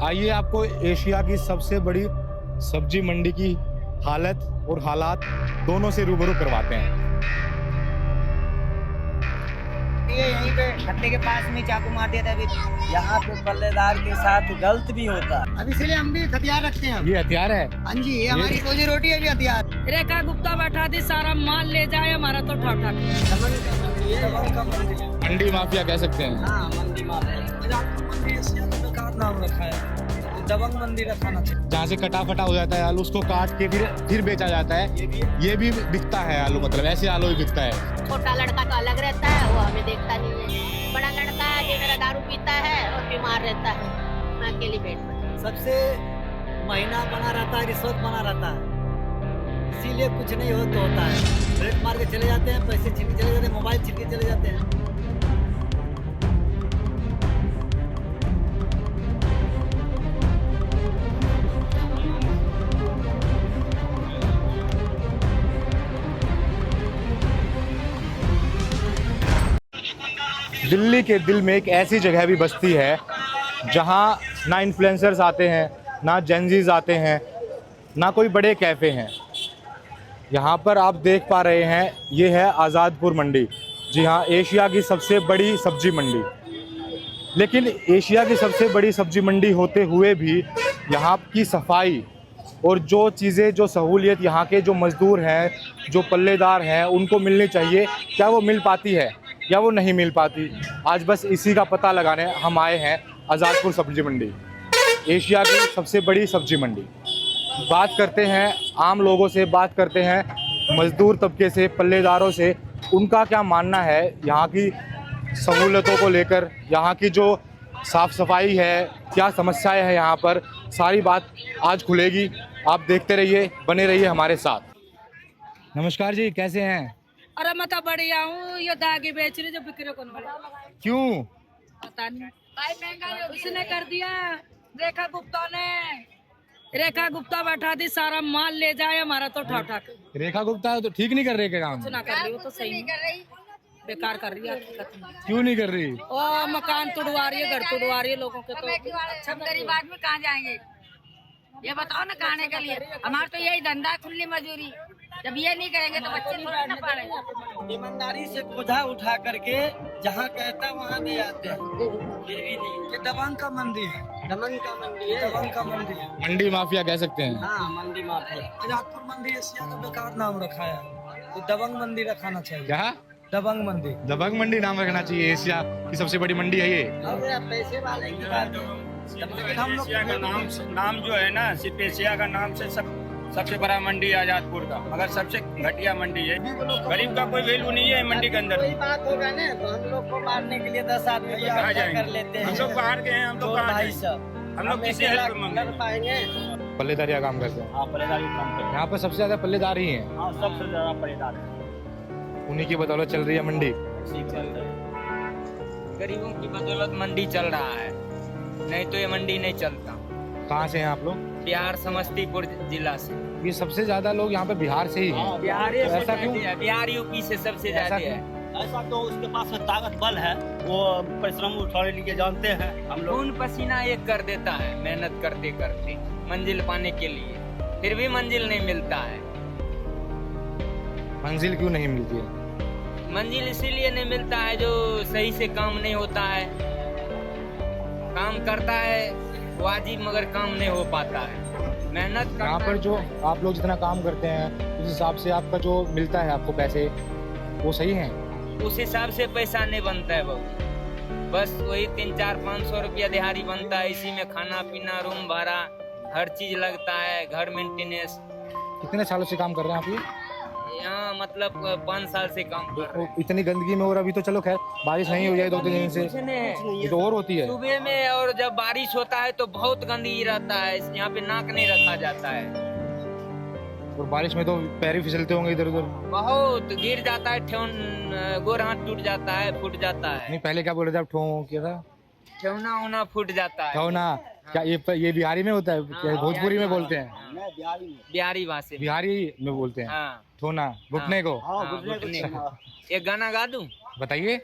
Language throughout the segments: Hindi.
आइए आपको एशिया की सबसे बड़ी सब्जी मंडी की हालत और हालात दोनों से रूबरू करवाते हैं। ये यहीं पे खड्डे के पास में चाकू मार दिया था अभी। यहाँ पे पल्लेदार के साथ गलत भी होता है। अब इसीलिए हम भी हथियार रखते हैं। ये हथियार है। हाँ जी, ये हमारी रोजी रोटी है भी हथियार। रेखा गुप्ता बैठा थी, सारा माल ले जाए हमारा तो ठाठा। मंडी माफिया कह सकते हैं। हाँ, मंडी माफिया। बेकार नाम रखा है, दबंग मंडी रखाना चाहिए। जहाँ से कटा फटा हो जाता है आलू, उसको काट के फिर बेचा जाता है। ये भी बिकता है आलू, मतलब ऐसे आलू भी बिकता है। छोटा लड़का तो अलग रहता है, वो हमें देखता नहीं है। बड़ा लड़का जो मेरा दारू पीता है और बीमार रहता है, मैं अकेली पेट पर। सबसे महीना बना रहता है, रिश्वत बना रहता है, इसीलिए कुछ नहीं हो तो होता है। रेट मार के चले जाते हैं, पैसे छीन के चले जाते हैं, मोबाइल छीन के चले जाते हैं। दिल्ली के दिल में एक ऐसी जगह भी बसती है जहाँ ना इन्फ्लुएंसर्स आते हैं, ना जेनजीज आते हैं, ना कोई बड़े कैफ़े हैं। यहाँ पर आप देख पा रहे हैं, ये है आज़ादपुर मंडी। जी हाँ, एशिया की सबसे बड़ी सब्जी मंडी। लेकिन एशिया की सबसे बड़ी सब्जी मंडी होते हुए भी यहाँ की सफाई और जो चीज़ें, जो सहूलियत यहाँ के जो मज़दूर हैं, जो पल्लेदार हैं, उनको मिलनी चाहिए, क्या वो मिल पाती है या वो नहीं मिल पाती। आज बस इसी का पता लगाने हम आए हैं आज़ादपुर सब्जी मंडी, एशिया की सबसे बड़ी सब्जी मंडी। बात करते हैं आम लोगों से, बात करते हैं मज़दूर तबके से, पल्लेदारों से, उनका क्या मानना है यहाँ की सहूलतों को लेकर, यहाँ की जो साफ़ सफाई है, क्या समस्याएं हैं यहाँ पर, सारी बात आज खुलेगी। आप देखते रहिए, बने रहिए हमारे साथ। नमस्कार जी, कैसे हैं? अरे मैं तो बढ़िया हूँ, ये दागी बेच रही जो बिक्री कौन वाला। क्यों? पता नहीं, उसने कर दिया। रेखा गुप्ता ने, रेखा गुप्ता बैठा थी, सारा माल ले जाए हमारा तो ठाठा। रेखा गुप्ता तो ठीक नहीं कर रही, क्या काम? सुना कर रही, वो तो सही नहीं कर रही, बेकार कर रही है। क्यों नहीं कर रही? ओ मकान तुड़वा रही है, घर तुड़वा रही है लोगों के। तो सब गरीब आदमी कहाँ जाएंगे, ये बताओ ना, खाने के लिए। हमारा तो यही धंधा है, खुली मजदूरी। जब ये नहीं करेंगे तो बच्चे थोड़ा ना पालेंगे। ईमानदारी से बोझा उठा करके जहाँ कहता वहाँ दे आते हैं, फिर भी नहीं। ये दबंग का मंडी है, दबंग का मंडी है, दबंग का मंडी है। मंडी माफिया कह सकते हैं। हाँ, मंडी माफिया। आज़ादपुर मंडी एशिया का बेकार नाम रखा है, तो दबंग मंडी रखाना चाहिए। क्या? दबंग मंडी। दबंग मंडी नाम रखना चाहिए। एशिया की सबसे बड़ी मंडी है ये। अब यार पैसे वाले की बात है, लेकिन हम लोग एशिया का नाम जो है ना, सिर्फ एशिया का नाम से सबसे बड़ा मंडी है आजादपुर का, मगर सबसे घटिया मंडी है। गरीब का कोई वैल्यू नहीं है मंडी के अंदर। कोई बात होगा ना तो हम लोग को मारने के लिए 10 आदमी कहाँ जाएंगे? कर लेते हैं। हम लोग बाहर के हैं, हम लोग कहाँ भाई जाएंगे? साहब, हम लोग किसी हेल्प मांगे पाएंगे। पल्लेदारी का काम करते हैं। हाँ, पल्लेदारी काम करते हैं। यहाँ पर सबसे ज्यादा पल्लेदार ही हैं। हाँ, सबसे ज्यादा पल्लेदार है। उन्हीं की बदौलत चल रही है मंडी। गरीबों की बदौलत मंडी चल रहा है, नहीं तो ये मंडी नहीं चलता। कहाँ से हैं आप लोग? बिहार समस्तीपुर जिला से। ये सबसे ज्यादा लोग यहाँ पे बिहार से ही हैं। बिहार ऐसा क्यों? बिहार यूपी से सबसे ऐसा ज्यादा क्यों? है। ऐसा तो उसके पास में ताकत बल है, वो परिश्रम उठाने के लिए जानते हैं। हम लोग खून पसीना एक कर देता है मेहनत करते करते मंजिल पाने के लिए, फिर भी मंजिल नहीं मिलता है। मंजिल क्यों नहीं मिलती है? मंजिल इसीलिए नहीं मिलता है जो सही से काम नहीं होता है। काम करता है वाजिब, मगर काम नहीं हो पाता है। मेहनत यहाँ पर जो आप लोग जितना काम करते हैं, उस हिसाब से आपका जो मिलता है आपको पैसे, वो सही है? उस हिसाब से पैसा नहीं बनता है बाबू। बस वही 300-400-500 रुपया दिहाड़ी बनता है। इसी में खाना पीना, रूम भाड़ा, हर चीज लगता है, घर मेंटेनेंस। कितने सालों से काम कर रहे हैं आप ये? यहाँ मतलब 5 साल से काम कर रहे हैं। इतनी गंदगी में, और अभी तो चलो खैर बारिश नहीं हो जाए 2-3 दिन से, कुछ नहीं, ये तो और होती है। सुबह में और जब बारिश होता है तो बहुत गंदगी रहता है। यहाँ पे नाक नहीं रखा जाता है। और बारिश में तो पैर भी फिसलते होंगे इधर उधर। बहुत गिर जाता है, गोर हाथ टूट जाता है, फूट जाता है। नहीं, पहले क्या बोल रहे थे आप? क्या था? ठेवना उना फूट जाता है। ठेवना? क्या ये बिहारी में होता है? क्या भोजपुरी में बोलते हैं? बिहारी भाषा बिहारी में बोलते हैं। हाँ, ठोना, घुटने को। घुटने को। एक गाना गा दूं? बताइए।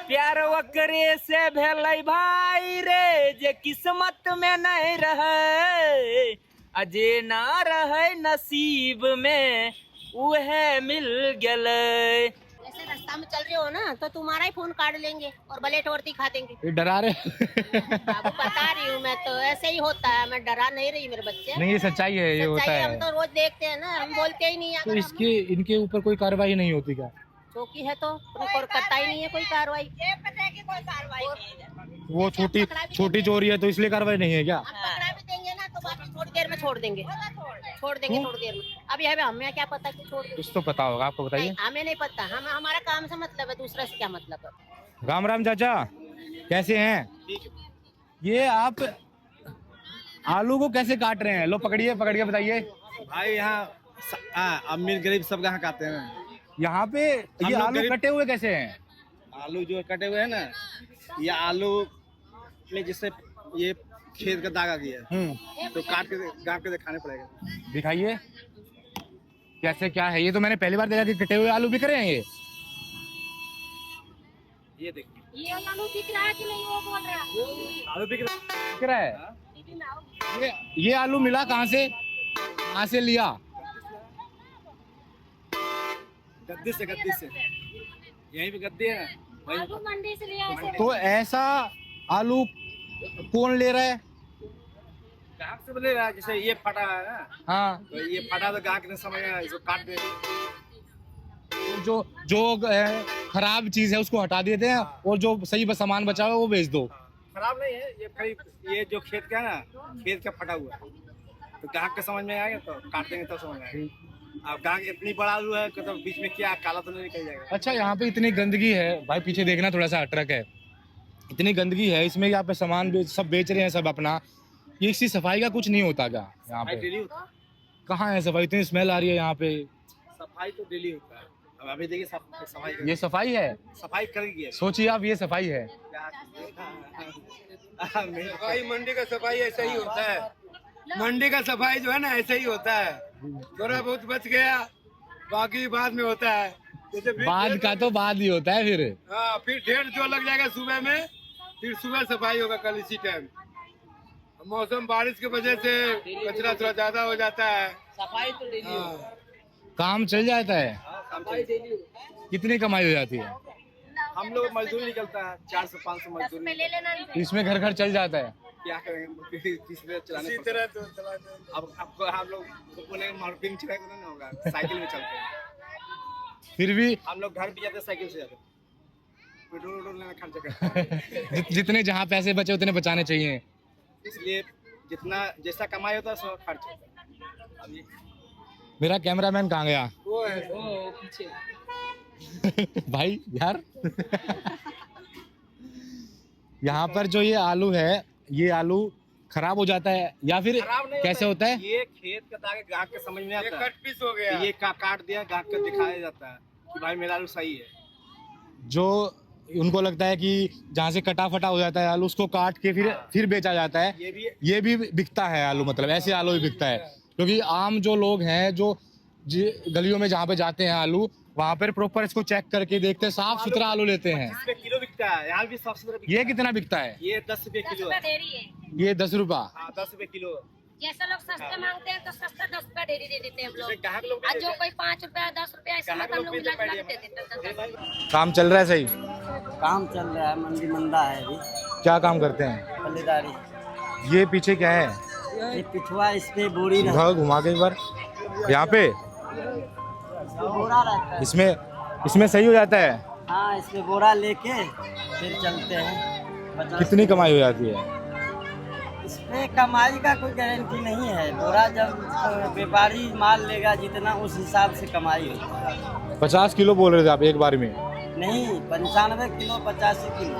प्यार वकरे से भेलै भाई रे, जे किस्मत में नहीं रहे, अजे ना रहे नसीब में, उहे मिल गले। ऐसे रास्ता में चल रहे हो ना तो तुम्हारा ही फोन काट लेंगे और बलेट वर्ती खा देंगे। ये डरा रहे बाबू बता रही हूँ मैं, तो ऐसे ही होता है, मैं डरा नहीं रही मेरे बच्चे। नहीं, ये सच्चाई है, ये होता सच्चाई है। हम तो रोज देखते हैं ना, हम बोलते ही नहीं। तो इसके इनके ऊपर कोई कार्रवाई नहीं होती क्या? चौकी है तो करता ही नहीं है कोई कार्रवाई। वो छोटी चोरी है तो इसलिए कार्रवाई नहीं है क्या? हम पकड़ा भी देंगे ना तो बाकी थोड़ी देर में छोड़ देंगे थोड़ी देर में। अब यह हमें क्या पता कि छोड़ देंगे। कुछ तो पता होगा आपको, बताइए। नहीं, हमें नहीं पता, हम हमारा काम से मतलब है, दूसरा से क्या मतलब है। राम राम चाचा, कैसे हैं? ये आप आलू को कैसे काट रहे हैं? लो पकड़िए बताइए। भाई यहाँ अमीर गरीब सब यहाँ खाते हैं। यहाँ पे ये आलू कटे हुए कैसे हैं? आलू जो कटे हुए हैं ना, ये आलू में जिससे ये खेत का दाग आ गया है, तो काट के दिखाने पड़ेगा। दिखाइए कैसे, क्या है ये? तो मैंने पहली बार देखा कि कटे हुए आलू बिक रहे हैं। ये देखिए, ये आलू बिक रहा है कि नहीं, वो बोल रहा है। आलू बिक बिक रहा है। ये आलू मिला कहाँ से, कहाँ से लिया? गद्दी से यहीं पे गद्दी है ना, आलू मंडी से लिया ऐसे। तो ऐसा आलू कौन ले रहा है? ग्राहक से बोले रहा, जैसे ये फटा है ना, हाँ, तो ये फटा तो ग्राहक ने समझ में इसको काट दे। जो खराब चीज है उसको हटा देते हैं और जो सही सामान बचा हुआ है वो बेच दो। खराब नहीं है ये, करीब ये जो खेत का है ना, खेत का फटा हुआ है, तो ग्राहक के समझ में आएगा तो काट देंगे, तो समझ में आएगा। अब ग्राहक इतनी बड़ा आलू है तो बीच में क्या काला तो नहीं निकल जाएगा। अच्छा, यहाँ पे इतनी गंदगी है भाई, पीछे देखना, थोड़ा सा ट्रक है, इतनी गंदगी है इसमें, यहाँ पे सामान सब बेच रहे हैं सब अपना, ये इसकी सफाई का कुछ नहीं होता क्या यहाँ पे? डेली होता है कहाँ है सफाई? इतनी स्मेल आ रही है यहाँ पे। सफाई, तो डेली होता है। अब अभी देखिए सफाई ये सफाई है? सफाई करेगी। सोचिए आप, ये सफाई है। सफाई मंडी का सफाई ऐसा ही होता है, मंडी का सफाई जो है ना ऐसा ही होता है। थोड़ा बहुत बच गया, बाकी बाद में होता है। जैसे बाद का तो बाद ही होता है फिर। हाँ, फिर ढेर जो लग जाएगा सुबह में, फिर सुबह सफाई होगा कल इसी टाइम। मौसम बारिश की वजह से कचरा थोड़ा ज्यादा हो जाता है। सफाई तो डेली काम चल जाता है। कितनी कमाई हो जाती है? हम लोग मजदूरी निकलता है, 400-500 मजदूरी। ले लेना इसमें घर चल जाता है। क्या करेंगे, चलाने इसी तरह तो चलाते। अब आपको हम लोग मारुति में चलाएंगे ना होगा, साइकिल में चलते हैं। फिर भी हम लोग घर भी जाते, साइकिल से जाते, पेट्रोल लेना खर्चा करते हैं। जितने जहाँ पैसे बचे उतने बचाने चाहिए, इसलिए जितना जैसा कमाई होता है सब खर्च होता है। मेरा कैमरामैन कहाँ गया? वो है वो पीछे भाई यार यहाँ पर जो ये आलू है, ये आलू खराब हो जाता है या फिर कैसे होता है? ये खेत का दाग ग्राहक के समझ में आता है, कट पीस हो गया, ये काट दिया, ग्राहक को दिखाया जाता है कि भाई मेरा आलू सही है। जो उनको लगता है कि जहाँ से कटा फटा हो जाता है आलू, उसको काट के फिर बेचा जाता है। ये भी बिकता है आलू, मतलब ऐसे आलू भी बिकता है। क्योंकि आम जो लोग हैं, जो गलियों में जहाँ पे जाते हैं आलू, वहाँ पर प्रॉपर इसको चेक करके देखते हैं, साफ सुथरा आलू लेते हैं। 20 रुपए किलो बिकता है, यहाँ भी साफ सुथरा। ये कितना बिकता है? ये 10 रुपए किलो है। ये 10 रुपया। हाँ, 10 रुपए किलो। जैसे लोग सस्ते मांगते हैं तो सस्ता 10 रुपया डेरी दे देते हैं हम लोग। ग्राहक लोग और जो कोई 5 रुपया 10 रुपया ऐसा हम लोग मिला जुला के दे देते हैं। काम चल रहा है सही? काम चल रहा है, मंदी मंदा है अभी। क्या काम करते हैं? पल्लेदारी। ये पीछे क्या है? ये पिछुआ, इस पे बोरी रहता घुमा के एक बार यहाँ पे, है, बोरा रहता है। इसमें सही हो जाता है। हाँ, इसमें बोरा लेके फिर चलते हैं। कितनी कमाई हो जाती है? इसमें कमाई का कोई गारंटी नहीं है। बोरा जब व्यापारी माल लेगा जितना, उस हिसाब से कमाई होती है। 50 किलो बोल रहे थे आप एक बार में? नहीं, 95 किलो, 85 किलो,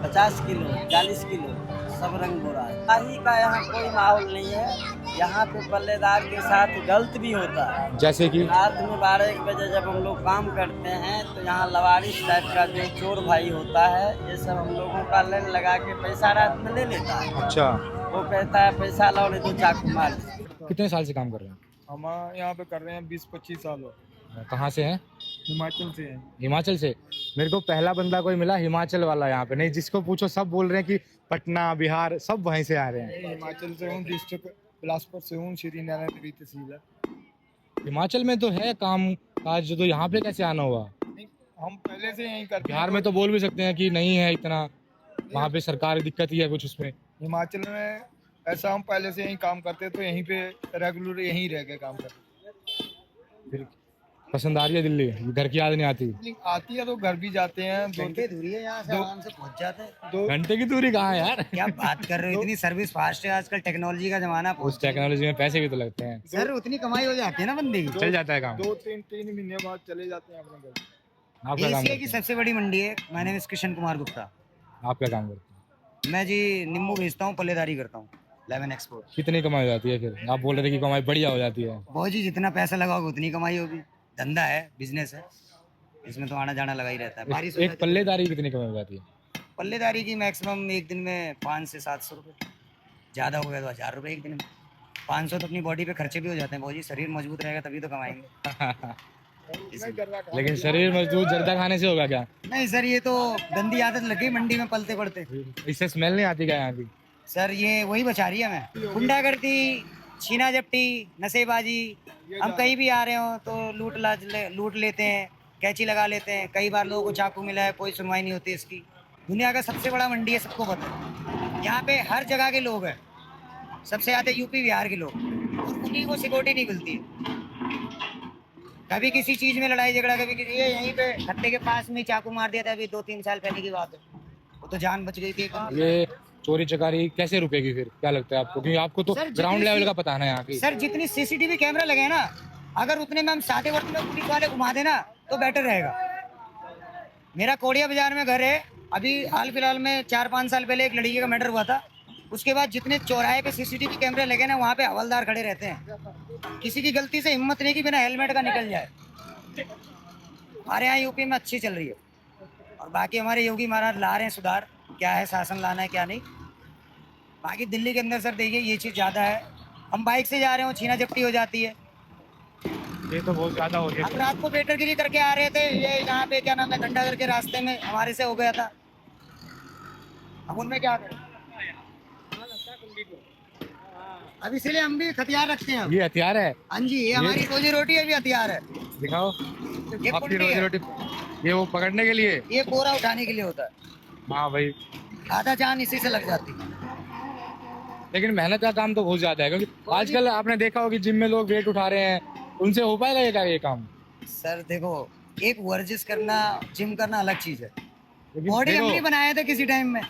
50 किलो, 40 किलो, सब रंग बोरा है। कहीं का यहाँ कोई माहौल नहीं है। यहाँ पे पल्लेदार के साथ गलत भी होता है। जैसे कि रात में 12-1 बजे जब हम लोग काम करते हैं तो यहाँ लवारिश टाइप का जो चोर भाई होता है, ये सब हम लोगों का लाइन लगा के पैसा रात में ले लेता है। अच्छा, वो कहता है पैसा लाओ नहीं तो चाकू मार। कितने साल से काम कर रहे हैं? हम यहाँ पे कर रहे हैं 20-25 साल हो। कहाँ से हैं? हिमाचल से हैं। हिमाचल से। मेरे को पहला बंदा कोई मिला हिमाचल वाला यहाँ पे, नहीं जिसको पूछो सब बोल रहे हैं कि पटना बिहार सब वहीं से आ रहे हैं। हिमाचल से हूँ, डिस्ट्रिक्ट बिलासपुर से हूँ, श्री नारायण देवी तहसील है। हिमाचल में तो है काम काज, तो यहाँ पे कैसे आना हुआ? हम पहले से यहीं करते बिहार में तो बोल भी सकते हैं कि नहीं है इतना, वहाँ पे सरकार दिक्कत ही है कुछ उसमें। हिमाचल में ऐसा हम पहले से यहीं काम करते, तो यहीं पे रेगुलर यहीं रह के काम करते। फिर पसंद आ रही है दिल्ली, घर की याद नहीं आती? आती है तो घर भी जाते हैं, घंटे दूरी है यहाँ से, आराम से पहुँच जाते हैं। 2 घंटे की दूरी कहाँ है यार? क्या बात कर रहे हो, इतनी सर्विस फास्ट है आजकल, टेक्नोलॉजी का जमाना। उस टेक्नोलॉजी में पैसे भी तो लगते हैं। सर उतनी कमाई हो जाती है ना बंदे की। चल जाता है काम। 2-3 महीने बाद चले जाते हैं अपने घर। आपका काम एशिया की करते हैं? सबसे बड़ी मंडी है। My name is Kishan Kumar Gupta. आपका काम करते हैं? मैं जी नींबू बेचता हूँ, पल्लेदारी करता हूँ, लेमन एक्सपोर्ट। कितनी कमाई हो जाती है फिर? आप बोल रहे थे कि कमाई बढ़िया हो जाती है। बहुत जी, जितना पैसा लगाओगे उतनी कमाई होगी। धंधा है, बिजनेस है, इसमें तो आना जाना लगा ही रहता है। बारिश हो एक जाती है। पल्लेदारी की कितनी कमाई हो जाती है? पल्लेदारी की मैक्सिमम एक दिन में 500 से 700 रुपये, ज़्यादा हो गया तो 1000 रुपये एक दिन में। 500 तो अपनी बॉडी पे खर्चे भी हो जाते हैं। बहुत जी, शरीर मजबूत रहेगा तभी तो कमाएंगे। लेकिन शरीर मजबूत जर्दा खाने से होगा क्या? नहीं सर, ये तो गंदी आदत लगी मंडी में पलते पड़ते। इससे स्मेल नहीं आती क्या यहाँ की? सर ये वही बचा रही है हमें। गुंडागर्दी, छीना झपटी, नशेबाजी। हम कहीं भी आ रहे हो तो लूट लेते हैं, कैंची लगा लेते हैं। कई बार लोगों को चाकू मिला है, कोई सुनवाई नहीं होती इसकी। दुनिया का सबसे बड़ा मंडी है, सबको पता है। यहाँ पे हर जगह के लोग हैं, सबसे ज़्यादा यूपी बिहार के लोग, और उन्हीं को सिक्योरिटी नहीं मिलती है। कभी किसी चीज़ में लड़ाई झगड़ा, कभी किसी, ये यहीं पे खत्ते के पास में चाकू मार दिया था अभी 2-3 साल पहले की बात है। वो तो जान बच गई थी। ये चोरी चकारी कैसे रुकेगी फिर, क्या लगता है आपको? क्योंकि आपको तो सर, ग्राउंड जितनी लेवल का पता है ना यहाँ की। सर जितनी सीसीटीवी कैमरा लगे हैं ना, अगर उतने में हम सादे वर्ष में पुलिस वाले घुमा देना तो बेटर रहेगा। मेरा कोड़िया बाजार में घर है। अभी हाल फिलहाल में 4-5 साल पहले एक लड़की का मर्डर हुआ था। उसके बाद जितने चौराहे पे सीसीटीवी कैमरे लगे ना, वहाँ पे हवलदार खड़े रहते हैं। किसी की गलती से हिम्मत नहीं कि बिना हेलमेट का निकल जाए। हमारे यहाँ यूपी में अच्छी चल रही है, और बाकी हमारे योगी महाराज ला रहे हैं सुधार। क्या है, शासन लाना है क्या नहीं। बाकी दिल्ली के अंदर सर देखिए ये चीज़ ज़्यादा है। हम बाइक से जा रहे हो, छीना झपटी हो जाती है। ये तो बहुत ज्यादा हो गया। हम रात को बेटरगिरी करके आ रहे थे, ये यहाँ पे क्या नाम है, घंटाघर के रास्ते में हमारे से हो गया था। हम उनमें क्या करें? अब इसीलिए हम भी हथियार रखते हैं। ये हथियार है? हाँ जी, ये हमारी रोजी रोटी है, भी हथियार है। दिखाओ ये आपकी कुंडी रोजी है। रोटी। ये वो पकड़ने के लिए? ये बोरा उठाने के लिए होता है। हाँ भाई, आधा जान इसी से लग जाती है। लेकिन मेहनत का काम तो बहुत ज्यादा है, क्योंकि आजकल आपने देखा होगा कि जिम में लोग वेट उठा रहे हैं, उनसे हो पाएगा ये काम? सर देखो, एक वर्जिश करना, जिम करना अलग चीज है। लेकिन बॉडी देखो- हम नहीं बनाए थे किसी टाइम में,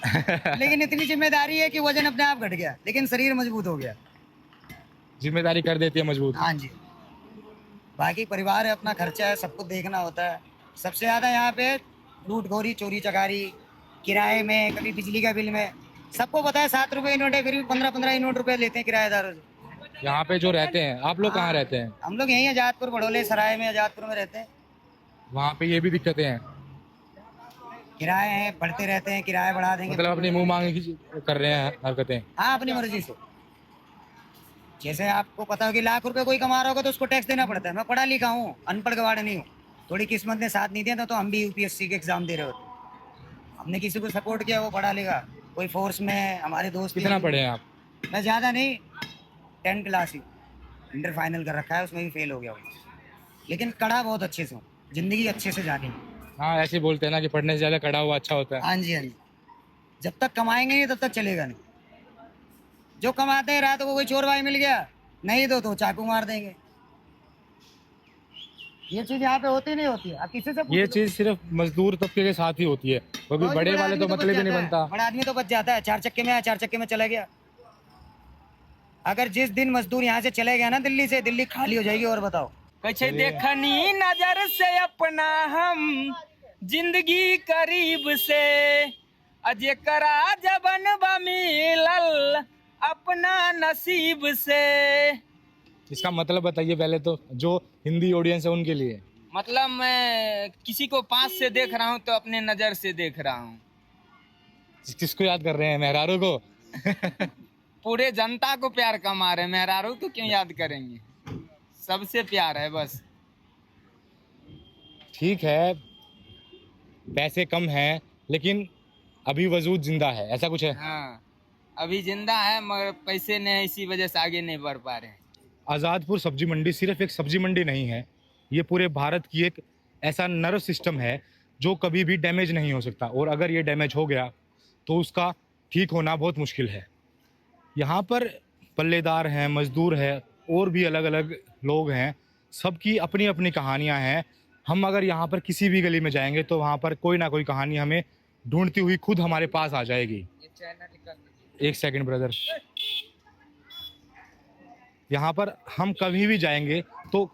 लेकिन इतनी जिम्मेदारी है कि वजन अपने आप घट गया, लेकिन शरीर मजबूत हो गया। जिम्मेदारी कर देती है मजबूत। हाँ जी, बाकी परिवार है, अपना खर्चा है, सबको देखना होता है। सबसे ज्यादा यहाँ पे लूटखोरी, चोरी चकारी, किराए में, कभी बिजली का बिल में। सबको पता है 7 रुपए यूनिट है, फिर भी 15-15 यूनिट रुपए लेते हैं किराएदारों से। यहाँ पे जो रहते हैं, आप लोग कहाँ रहते हैं? हम लोग यहीं आजादपुर, बड़ोले सराय में आजादपुर में रहते हैं। वहाँ पे ये भी दिक्कतें हैं, किराए हैं, बढ़ते रहते हैं, किराया बढ़ा देंगे। मतलब अपनी मुंह मांगे की कर रहे हैं हरकतें। हाँ, अपनी मर्जी से। जैसे आपको पता हो कि लाख रुपए कोई कमा रहा होगा तो उसको टैक्स देना पड़ता है। मैं पढ़ा लिखा हूँ, अनपढ़ गवाड़ नहीं हूँ। थोड़ी किस्मत ने साथ नहीं दिया था तो हम भी यूपीएससी के एग्जाम दे रहे होते। हमने किसी को सपोर्ट किया, वो पढ़ा लिखा, कोई फोर्स में, हमारे दोस्त। कितना पढ़े हैं आप? मैं ज़्यादा नहीं, 10 क्लास ही, इंटर फाइनल कर रखा है, उसमें भी फेल हो गया हूँ। लेकिन कड़ा बहुत अच्छे से हूँ, जिंदगी अच्छे से जानी है। हाँ, ऐसे ही बोलते हैं ना कि पढ़ने से ज्यादा कड़ा हुआ अच्छा होता है। हाँ जी, हाँ जी। जब तक कमाएंगे नहीं तब तक चलेगा नहीं। जो कमाते हैं, रात को कोई चोर भाई मिल गया, नहीं तो चाकू मार देंगे। ये चीज यहाँ पे होती नहीं होती है। आप किसी से ये चीज सिर्फ मजदूर तबके के साथ ही होती है, क्योंकि बड़े वाले तो मतलब ही नहीं बनता। बड़ा आदमी तो बच जाता है, 4 चक्के में आया, 4 चक्के में चला गया। अगर जिस दिन मजदूर यहाँ से चले गया ना दिल्ली से, दिल्ली खाली हो जाएगी। और बताओ, कैसे देखनी नजर से अपना हम जिंदगी करीब से, अजे करा जबन बमिलल अपना नसीब से। इसका मतलब बताइए पहले तो, जो हिंदी ऑडियंस है उनके लिए। मतलब मैं किसी को पास से देख रहा हूँ तो अपने नजर से देख रहा हूँ। किसको याद कर रहे हैं? मेहरारू को? पूरे जनता को प्यार कमा रहे हैं, मेहरारू तो क्यों याद करेंगे, सबसे प्यार है बस। ठीक है, पैसे कम हैं लेकिन अभी वजूद जिंदा है, ऐसा कुछ है? हाँ, अभी जिंदा है मगर पैसे नहीं, इसी वजह से आगे नहीं बढ़ पा रहे हैं। आज़ादपुर सब्जी मंडी सिर्फ एक सब्जी मंडी नहीं है, ये पूरे भारत की एक ऐसा नर्व सिस्टम है जो कभी भी डैमेज नहीं हो सकता, और अगर ये डैमेज हो गया तो उसका ठीक होना बहुत मुश्किल है। यहाँ पर पल्लेदार हैं, मजदूर हैं, और भी अलग अलग लोग हैं, सबकी अपनी अपनी कहानियाँ हैं। हम अगर यहाँ पर किसी भी गली में जाएंगे तो वहाँ पर कोई ना कोई कहानी हमें ढूंढती हुई खुद हमारे पास आ जाएगी। एक सेकंड ब्रदर, यहाँ पर हम कभी भी जाएंगे तो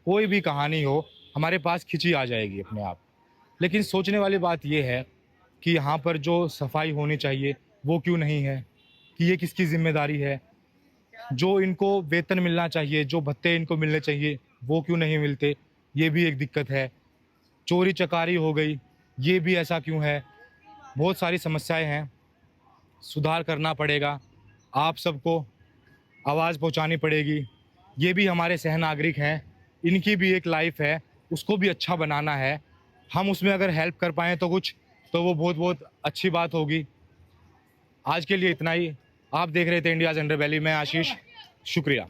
कोई भी कहानी हो हमारे पास खिंची आ जाएगी अपने आप। लेकिन सोचने वाली बात यह है कि यहाँ पर जो सफाई होनी चाहिए वो क्यों नहीं है, कि ये किसकी जिम्मेदारी है? जो इनको वेतन मिलना चाहिए, जो भत्ते इनको मिलने चाहिए वो क्यों नहीं मिलते, ये भी एक दिक्कत है। चोरी चकारी हो गई, ये भी ऐसा क्यों है? बहुत सारी समस्याएं हैं, सुधार करना पड़ेगा, आप सबको आवाज़ पहुंचानी पड़ेगी। ये भी हमारे सहनागरिक हैं, इनकी भी एक लाइफ है, उसको भी अच्छा बनाना है। हम उसमें अगर हेल्प कर पाएँ तो कुछ, तो वो बहुत बहुत अच्छी बात होगी। आज के लिए इतना ही। आप देख रहे थे इंडियाज़ अंडरबेली में आशीष, शुक्रिया।